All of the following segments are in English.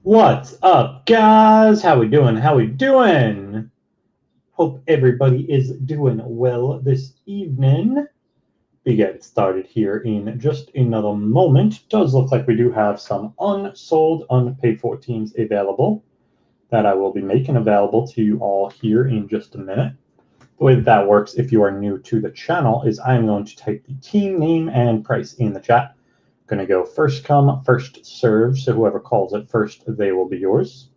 What's up, guys? How we doing? How we doing? Hope everybody is doing well this evening. We get started here in just another moment. Does look like we do have some unsold, unpaid for teams available that I will be making available to you all here in just a minute. The way that works, if you are new to the channel, is I'm going to type the team name and price in the chat. Going to go first come, first serve. So whoever calls it first, they will be yours.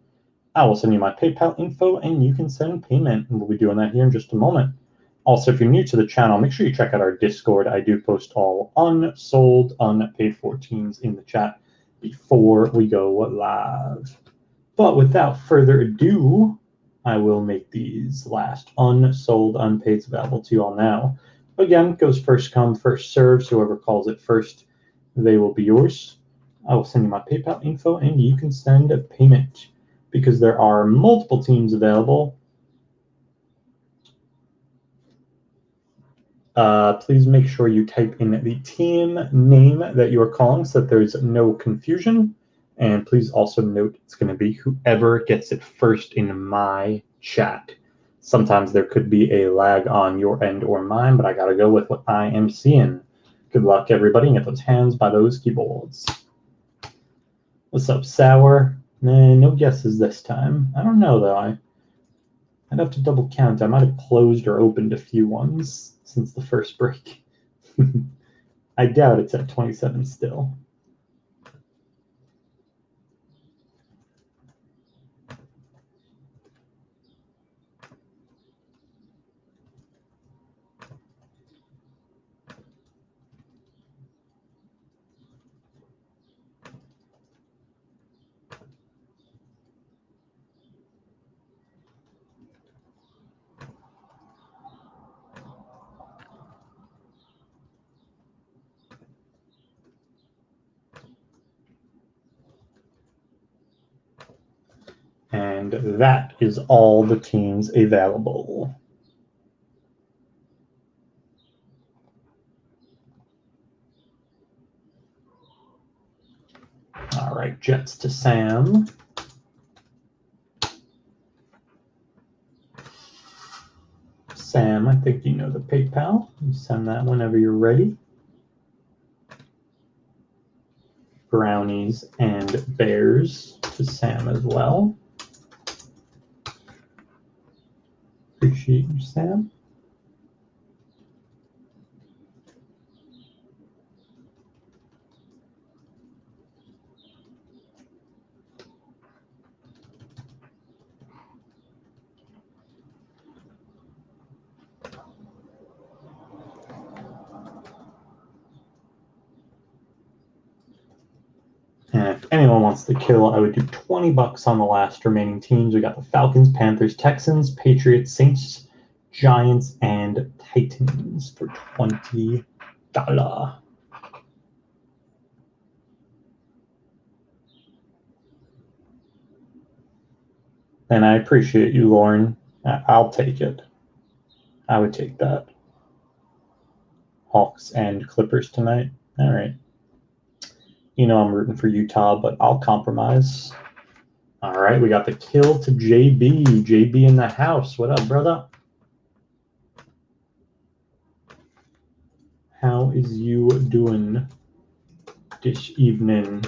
I will send you my PayPal info and you can send payment. And we'll be doing that here in just a moment. Also, if you're new to the channel, make sure you check out our Discord. I do post all unsold, unpaid for teams in the chat before we go live. But without further ado, I will make these last unsold, unpaids available to you all now. Again, goes first come, first serve. So whoever calls it first, they will be yours. I will send you my PayPal info and you can send a payment because there are multiple teams available. Please make sure you type in the team name that you are calling so that there's no confusion. And please also note it's going to be whoever gets it first in my chat. Sometimes there could be a lag on your end or mine, but I got to go with what I am seeing. Good luck, everybody, and get those hands by those keyboards. What's up, Sour? No guesses this time. I don't know, though. I'd have to double count. I might have closed or opened a few ones since the first break. I doubt it's at 27 still. And that is all the teams available. All right, Jets to Sam. Sam, I think you know the PayPal. You send that whenever you're ready. Brownies and Bears to Sam as well. Appreciate you, Sam. And if anyone wants to kill, I would do $20 on the last remaining teams. We got the Falcons, Panthers, Texans, Patriots, Saints, Giants, and Titans for $20. And I appreciate you, Lauren. I'll take it. I would take that. Hawks and Clippers tonight. All right. You know I'm rooting for Utah, but I'll compromise. All right, we got the kill to JB. JB in the house. What up, brother? How is you doing this evening?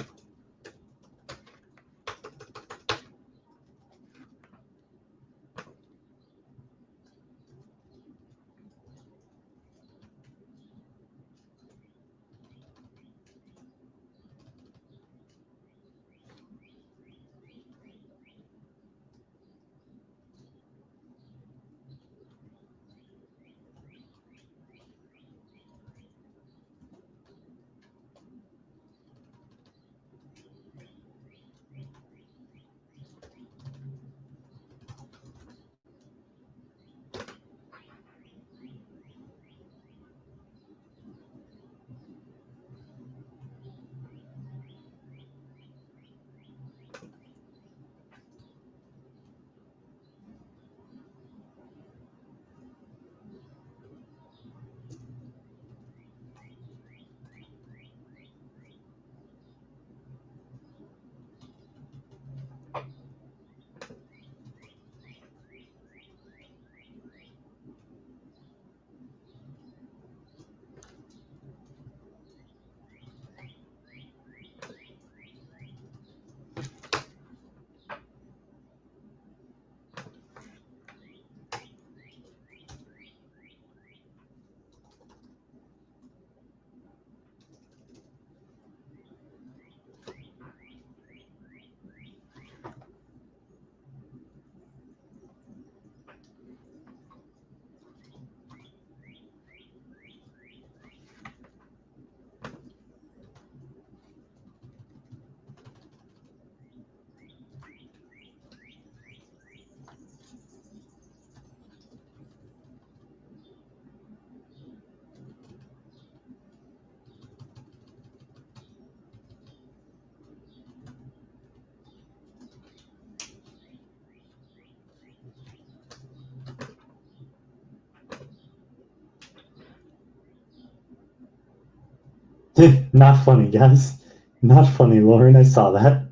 Not funny, guys. Not funny, Lauren. I saw that.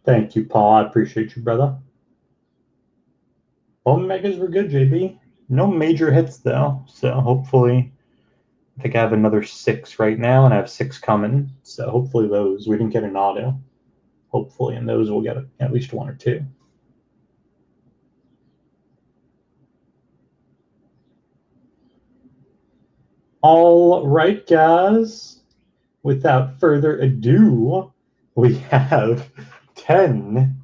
Thank you, Paul. I appreciate you, brother. Bowman Megas were good, JB. No major hits, though. So hopefully, I think I have another 6 right now, and I have 6 coming. So hopefully those, we didn't get an auto. Hopefully in those we'll get at least 1 or 2. All right, guys. Without further ado, we have 10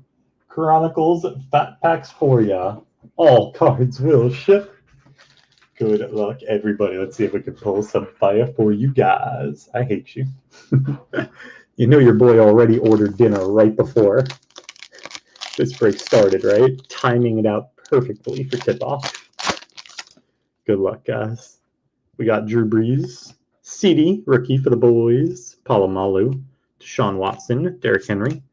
Chronicles Fat Packs for you. All cards will ship. Good luck, everybody. Let's see if we can pull some fire for you guys. I hate you. You know your boy already ordered dinner right before this break started, right? Timing it out perfectly for tip-off. Good luck, guys. We got Drew Brees, CD, rookie for the boys, Palomalu, Deshaun Watson, Derrick Henry.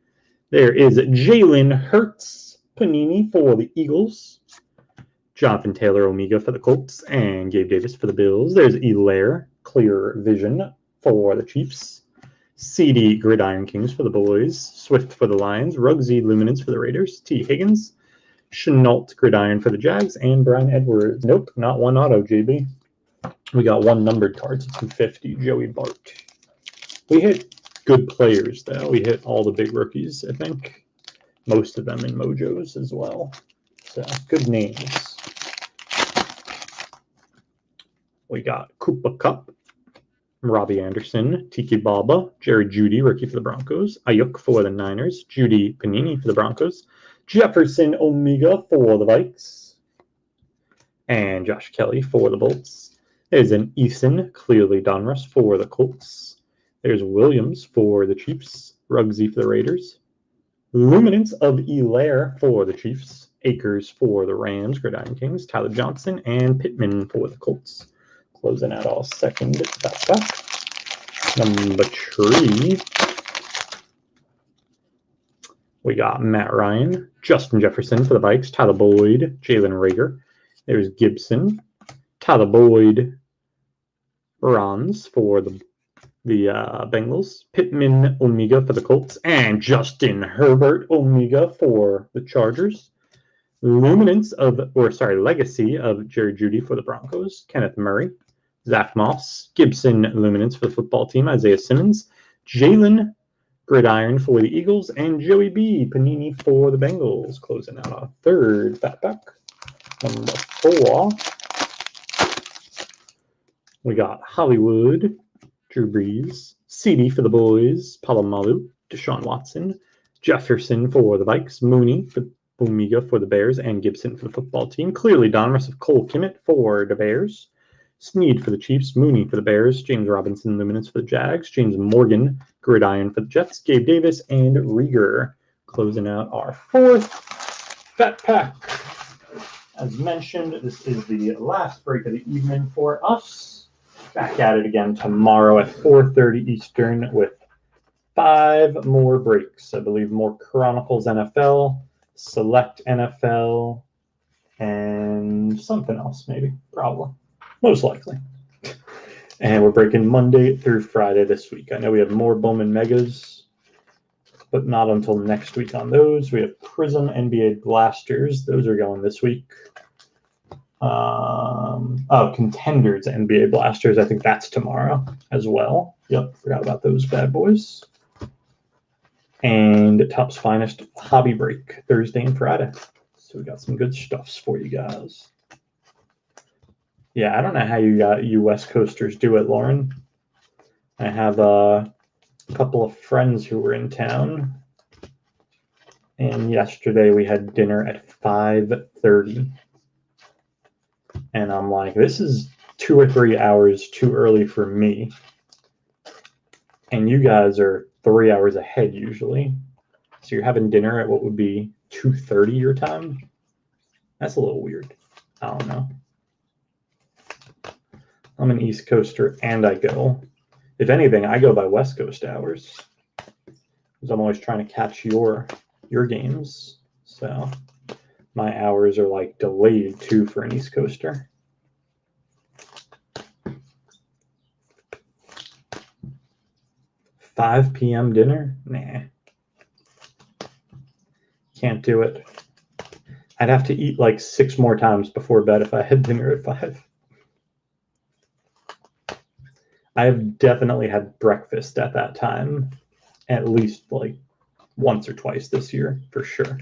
There is Jalen Hurts, Panini for the Eagles, Jonathan Taylor, Omega for the Colts, and Gabe Davis for the Bills. There's Elaire, Clear Vision for the Chiefs, CD, Gridiron Kings for the boys, Swift for the Lions, Ruggsy, Luminance for the Raiders, T. Higgins, Chenault, Gridiron for the Jags, and Brian Edwards. Nope, not one auto, JB. We got 1 numbered card to 250, Joey Bart. We hit good players, though. We hit all the big rookies, I think. Most of them in Mojos as well. So, good names. We got Koopa Cup, Robbie Anderson, Tiki Baba, Jerry Jeudy, rookie for the Broncos, Ayuk for the Niners, Judy Panini for the Broncos, Jefferson Omega for the Vikes, and Josh Kelly for the Bolts. There's an Eason, clearly Donruss for the Colts. There's Williams for the Chiefs, Ruggsy for the Raiders, Luminance of Elaire for the Chiefs, Akers for the Rams, Gridiron Kings, Tyler Johnson, and Pittman for the Colts. Closing out all second back. Number 3. We got Matt Ryan, Justin Jefferson for the Vikes, Tyler Boyd, Jalen Reagor. There's Gibson, Tyler Boyd, Bronze for the Bengals, Pittman Omega for the Colts, and Justin Herbert Omega for the Chargers. Legacy of Jerry Jeudy for the Broncos, Kenneth Murray, Zach Moss, Gibson Luminance for the football team, Isaiah Simmons, Jalen Gridiron for the Eagles, and Joey B. Panini for the Bengals. Closing out our third fat pack. Number 4. We got Hollywood, Drew Brees, CD for the boys, Palomalu, Deshaun Watson, Jefferson for the Vikes, Mooney for Omega for the Bears, and Gibson for the football team. Clearly Donruss of Cole Kmet for the Bears, Snead for the Chiefs, Mooney for the Bears, James Robinson Luminance for the Jags, James Morgan Gridiron for the Jets, Gabe Davis, and Reagor. Closing out our 4th fat pack. As mentioned, this is the last break of the evening for us. Back at it again tomorrow at 4:30 Eastern with 5 more breaks. I believe more Chronicles NFL, Select NFL, and something else maybe, probably, most likely. And we're breaking Monday through Friday this week. I know we have more Bowman Megas, but not until next week on those. We have Prism NBA Blasters. Those are going this week. Contenders NBA Blasters. I think that's tomorrow as well. Yep, forgot about those bad boys. And Topps Finest Hobby Break Thursday and Friday. So we got some good stuffs for you guys. Yeah, I don't know how you West Coasters do it, Lauren. I have a couple of friends who were in town, and yesterday we had dinner at 5:30. And I'm like, this is 2 or 3 hours too early for me. And you guys are 3 hours ahead usually. So you're having dinner at what would be 2:30 your time? That's a little weird. I don't know. I'm an East Coaster and I go. If anything, I go by West Coast hours. Because I'm always trying to catch your games. So my hours are like delayed too for an East Coaster. 5 p.m. dinner? Nah. Can't do it. I'd have to eat like 6 more times before bed if I had dinner at 5. I have definitely had breakfast at that time, at least like once or twice this year, for sure.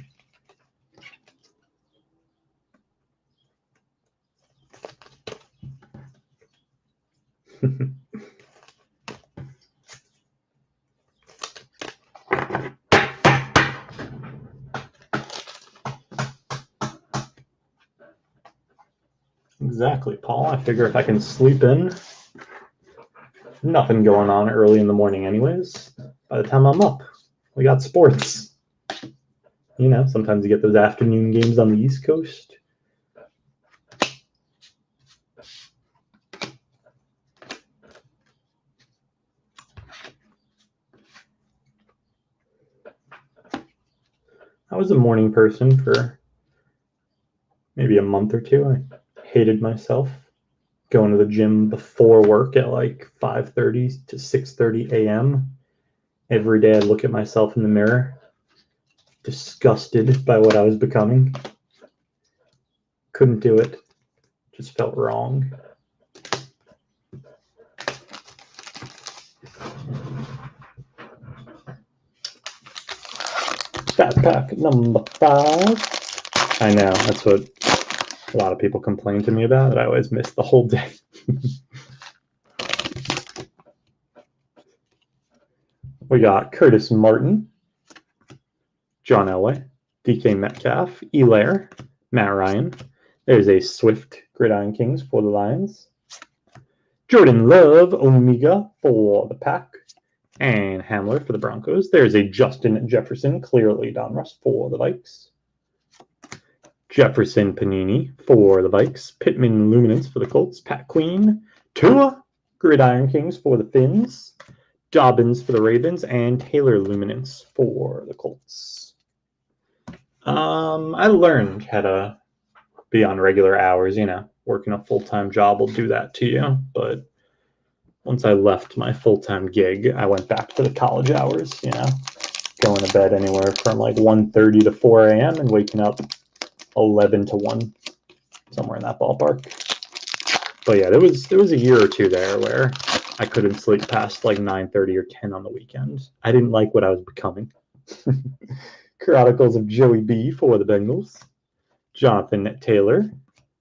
Exactly, Paul. I figure if I can sleep in, nothing going on early in the morning anyways. By the time I'm up, we got sports. You know, sometimes you get those afternoon games on the East Coast. I was a morning person for maybe a month or two. I hated myself. Going to the gym before work at like 5:30 to 6:30 a.m. Every day I'd look at myself in the mirror, disgusted by what I was becoming. Couldn't do it. Just felt wrong. Fat pack number 5. I know, that's what a lot of people complain to me about, that I always miss the whole day. We got Curtis Martin, John Elway, DK Metcalf, Elaire, Matt Ryan. There's a Swift Gridiron Kings for the Lions. Jordan Love, Omega for the Pack. And Hamler for the Broncos. There's a Justin Jefferson, clearly Donruss for the Vikes. Jefferson Panini for the Vikes. Pittman Luminance for the Colts. Pat Queen. Tua Gridiron Kings for the Finns. Dobbins for the Ravens. And Taylor Luminance for the Colts. I learned how to be on regular hours, you know. Working a full-time job will do that to you, but once I left my full-time gig, I went back to the college hours, you know, going to bed anywhere from like 1:30 to 4 a.m. and waking up 11 to 1, somewhere in that ballpark. But yeah, there was a year or two there where I couldn't sleep past like 9:30 or 10 on the weekend. I didn't like what I was becoming. Chronicles of Joey B for the Bengals. Jonathan Taylor.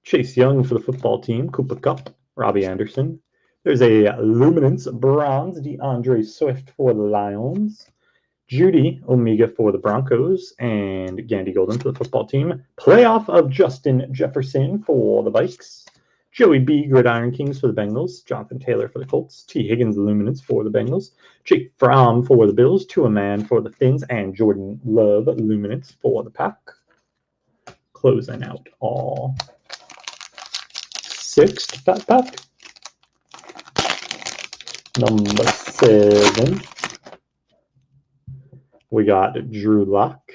Chase Young for the football team. Cooper Kupp. Robbie Anderson. There's a Luminance Bronze, DeAndre Swift for the Lions. Judy Omega for the Broncos. And Gandy Golden for the football team. Playoff of Justin Jefferson for the Vikes. Joey B. Gridiron Kings for the Bengals. Jonathan Taylor for the Colts. T. Higgins Luminance for the Bengals. Jake Fromm for the Bills. Tua Man for the Finns. And Jordan Love Luminance for the Pack. Closing out all 6th backpack. Number 7. We got Drew Lock,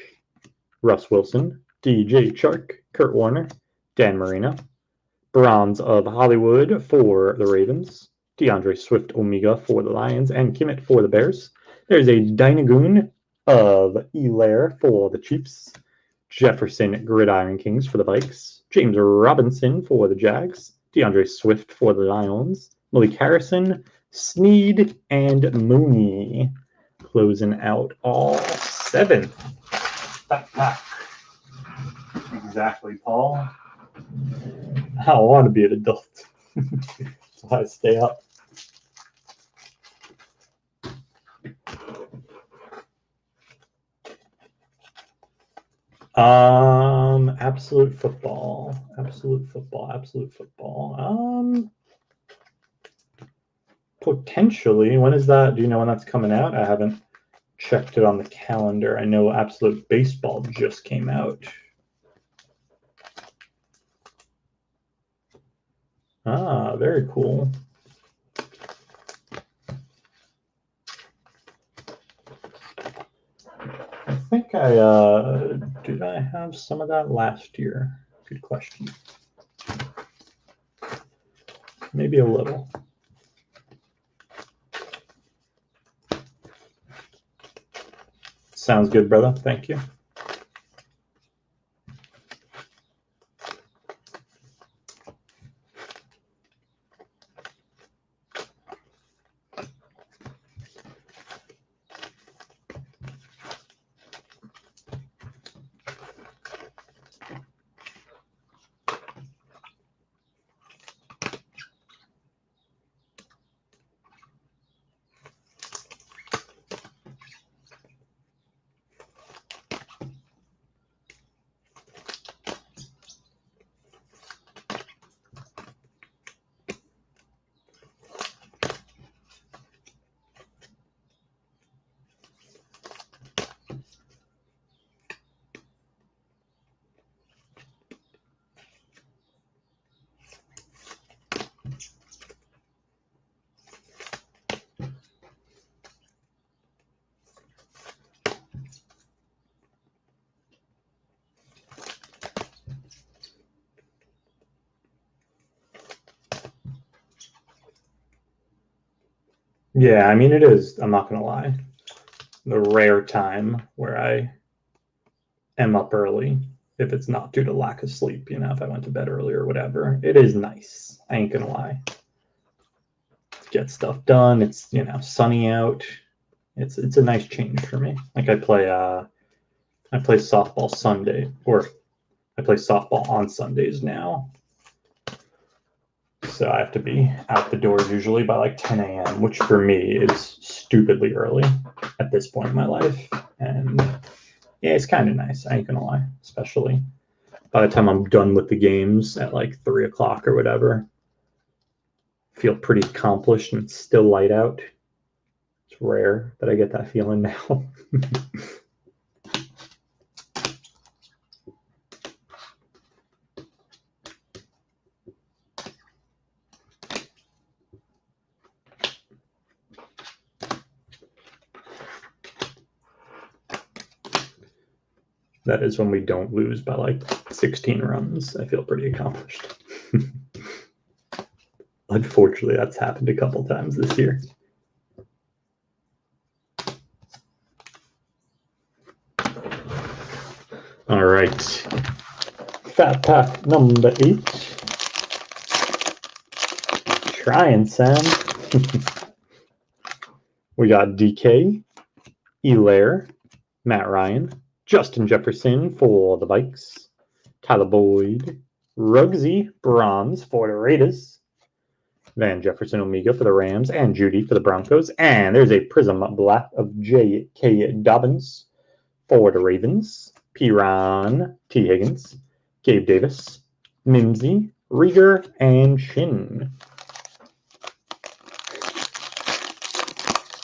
Russ Wilson, DJ Chark, Kurt Warner, Dan Marino. Bronze of Hollywood for the Ravens. DeAndre Swift Omega for the Lions. And Kimmett for the Bears. There's a Dynagoon of Elaire for the Chiefs. Jefferson Gridiron Kings for the Vikes. James Robinson for the Jags. DeAndre Swift for the Lions. Malik Harrison, Sneed, and Mooney. Closing out all 7. Exactly, Paul. I want to be an adult. That's why I stay up. Absolute football. Potentially. When is that? Do you know when that's coming out? I haven't checked it on the calendar. I know Absolute Baseball just came out. Ah, very cool. I think did I have some of that last year? Good question. Maybe a little. Sounds good, brother. Thank you. Yeah, I mean, it is, I'm not going to lie, the rare time where I am up early, if it's not due to lack of sleep, you know, if I went to bed early or whatever. It is nice. I ain't going to lie. Get stuff done. It's, you know, sunny out. It's a nice change for me. Like I play softball Sunday, or I play softball on Sundays now. So I have to be out the doors usually by like 10 a.m., which for me is stupidly early at this point in my life. And yeah, it's kind of nice. I ain't gonna lie, especially by the time I'm done with the games at like 3 o'clock or whatever. Feel pretty accomplished and it's still light out. It's rare that I get that feeling now. That is when we don't lose by like 16 runs. I feel pretty accomplished. Unfortunately, that's happened a couple times this year. All right. Fat pack number 8. Trying, Sam. We got DK, Elaire, Matt Ryan, Justin Jefferson for the Vikes, Tyler Boyd, Ruggsy, bronze for the Raiders, Van Jefferson Omega for the Rams, and Judy for the Broncos. And there's a Prism Black of J.K. Dobbins for the Ravens, Piran T. Higgins, Gabe Davis, Mimsy, Rieger, and Shin.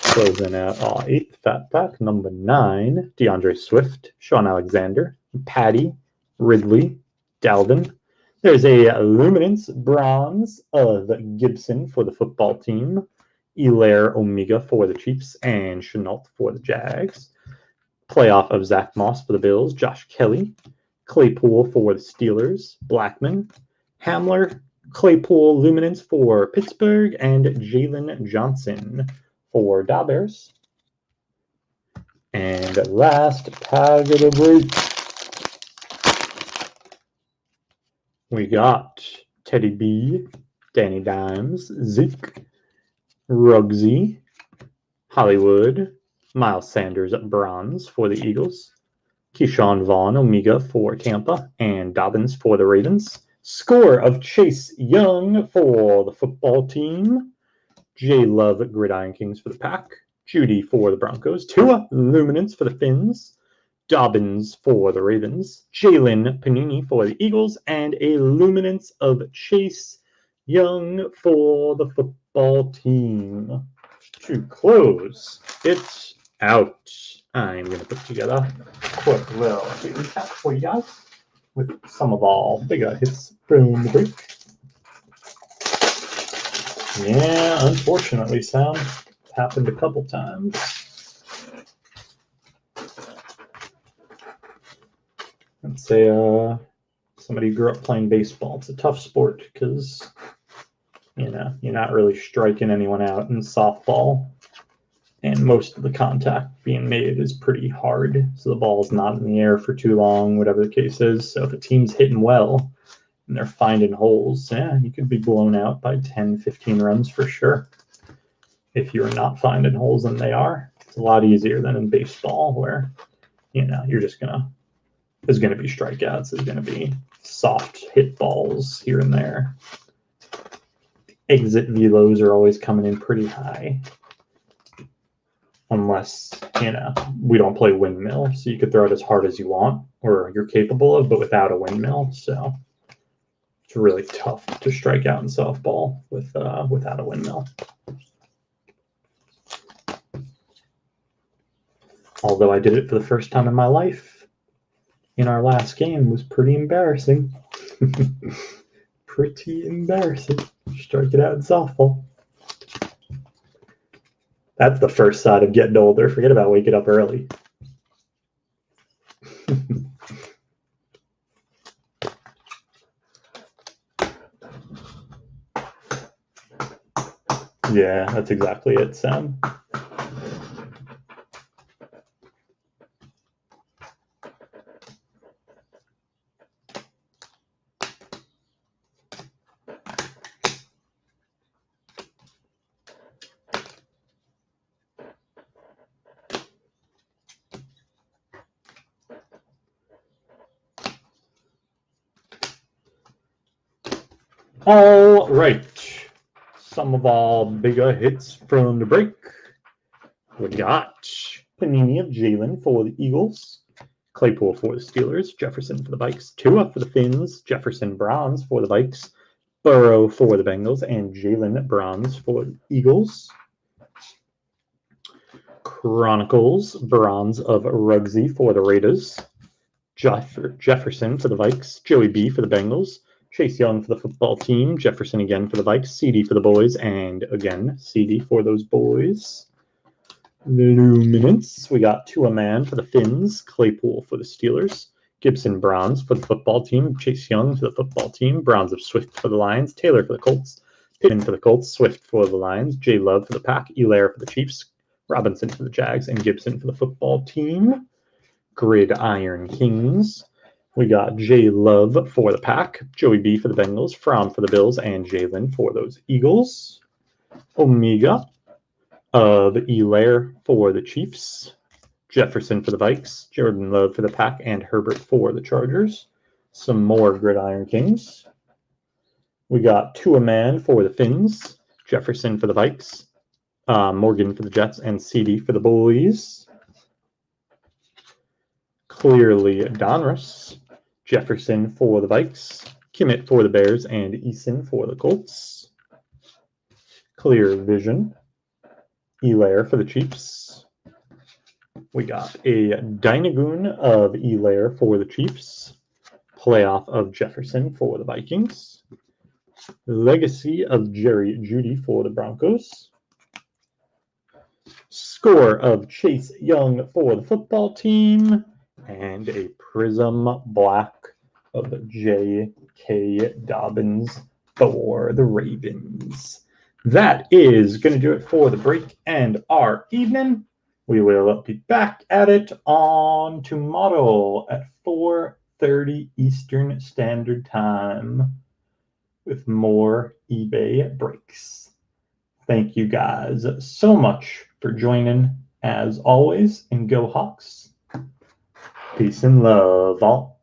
Closing out our 8th fat pack, number 9, DeAndre Swift, Sean Alexander, Patty, Ridley, Dalvin. There's a Luminance bronze of Gibson for the football team, Elaire Omega for the Chiefs, and Chenault for the Jags. Playoff of Zach Moss for the Bills, Josh Kelly, Claypool for the Steelers, Blackman, Hamler, Claypool Luminance for Pittsburgh, and Jalen Johnson for Dabbers. And last pack of the break, we got Teddy B, Danny Dimes, Zeke, Ruggsy, Hollywood, Miles Sanders bronze for the Eagles, Keyshawn Vaughn Omega for Tampa, and Dobbins for the Ravens. Score of Chase Young for the football team, J Love Gridiron Kings for the Pack, Judy for the Broncos, Tua Luminance for the Finns, Dobbins for the Ravens, Jalen Panini for the Eagles, and a Luminance of Chase Young for the football team. To close it out, I'm going to put together a quick little recap for you guys with some of our bigger hits from the break. Yeah, unfortunately, Sam, it's happened a couple times. Let's say somebody who grew up playing baseball. It's a tough sport because, you know, you're not really striking anyone out in softball. And most of the contact being made is pretty hard, so the ball's not in the air for too long, whatever the case is. So if a team's hitting well and they're finding holes, yeah, you could be blown out by 10, 15 runs for sure. If you're not finding holes and they are, it's a lot easier than in baseball where, you're just there's going to be strikeouts, there's going to be soft hit balls here and there. Exit velos are always coming in pretty high. Unless, we don't play windmill, so you could throw it as hard as you want or you're capable of, but without a windmill. So it's really tough to strike out in softball without a windmill. Although I did it for the first time in my life in our last game, it was pretty embarrassing. Pretty embarrassing. Strike it out in softball. That's the first side of getting older. Forget about waking up early. Yeah, that's exactly it, Sam. All right. Some of our bigger hits from the break. We got Panini of Jalen for the Eagles, Claypool for the Steelers, Jefferson for the Vikes, Tua for the Finns, Jefferson Bronze for the Vikes, Burrow for the Bengals, and Jalen Bronze for the Eagles. Chronicles Bronze of Ruggsy for the Raiders, Jefferson for the Vikes, Joey B for the Bengals, Chase Young for the football team, Jefferson again for the Vikes, CD for the boys, and again, CD for those boys. Luminance, we got Tua Man for the Finns, Claypool for the Steelers, Gibson Bronze for the football team, Chase Young for the football team, Bronze of Swift for the Lions, Taylor for the Colts, Pittman for the Colts, Swift for the Lions, J Love for the Pack, Elaire for the Chiefs, Robinson for the Jags, and Gibson for the football team. Gridiron Kings, we got J Love for the Pack, Joey B for the Bengals, Fromm for the Bills, and Jalen for those Eagles. Omega of Elaire for the Chiefs, Jefferson for the Vikes, Jordan Love for the Pack, and Herbert for the Chargers. Some more Gridiron Kings. We got Tua Man for the Finns, Jefferson for the Vikes, Morgan for the Jets, and CD for the Boys. Clearly Donruss, Jefferson for the Vikes, Kimmett for the Bears, and Eason for the Colts. Clear Vision, Elaire for the Chiefs. We got a Dynagoon of Elaire for the Chiefs, Playoff of Jefferson for the Vikings, Legacy of Jerry Jeudy for the Broncos, Score of Chase Young for the football team, and a Prism Black of J.K. Dobbins for the Ravens. That is going to do it for the break and our evening. We will be back at it on tomorrow at 4:30 Eastern Standard Time with more eBay breaks. Thank you guys so much for joining as always, and go Hawks. Peace and love all.